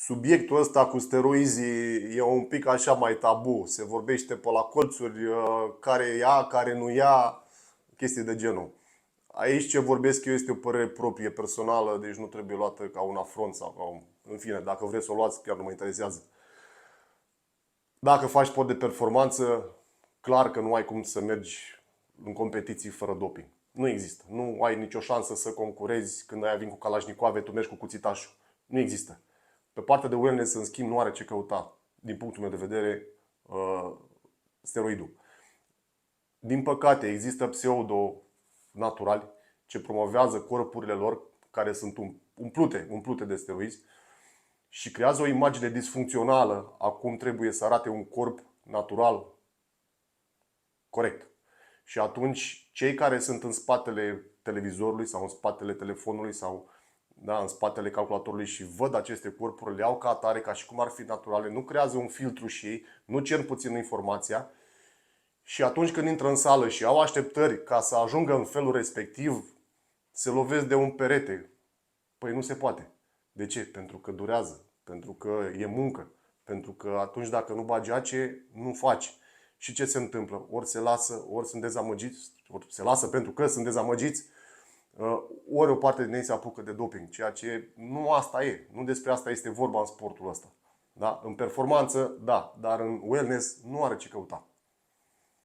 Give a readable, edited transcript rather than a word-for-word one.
Subiectul ăsta cu steroizii e un pic așa mai tabu. Se vorbește pe la colțuri care ia, care nu ia, chestii de genul. Aici ce vorbesc eu este o părere proprie, personală, deci nu trebuie luată ca un afront sau ca un... În fine, dacă vreți să o luați, chiar nu mă interesează. Dacă faci sport de performanță, clar că nu ai cum să mergi în competiții fără doping. Nu există. Nu ai nicio șansă să concurezi când ai vin cu Kalashnikov, tu mergi cu cuțitașul. Nu există. Pe partea de wellness, în schimb, nu are ce căuta, din punctul meu de vedere, steroidul. Din păcate, există pseudo-naturali ce promovează corpurile lor, care sunt umplute de steroizi, și creează o imagine disfuncțională a cum trebuie să arate un corp natural corect. Și atunci, cei care sunt în spatele televizorului sau în spatele telefonului sau în spatele calculatorului și văd aceste corpuri, le iau ca atare, ca și cum ar fi naturale, nu creează un filtru și ei, nu cer puțin informația. Și atunci când intră în sală și au așteptări ca să ajungă în felul respectiv, se lovesc de un perete. Păi nu se poate. De ce? Pentru că durează, pentru că e muncă, pentru că atunci dacă nu bagi ace, nu faci. Și ce se întâmplă? Ori se lasă, ori sunt dezamăgiți, ori se lasă pentru că sunt dezamăgiți, ori o parte din ei se apucă de doping, ceea ce nu asta e. Nu despre asta este vorba în sportul ăsta. Da? În performanță, da, dar în wellness nu are ce căuta.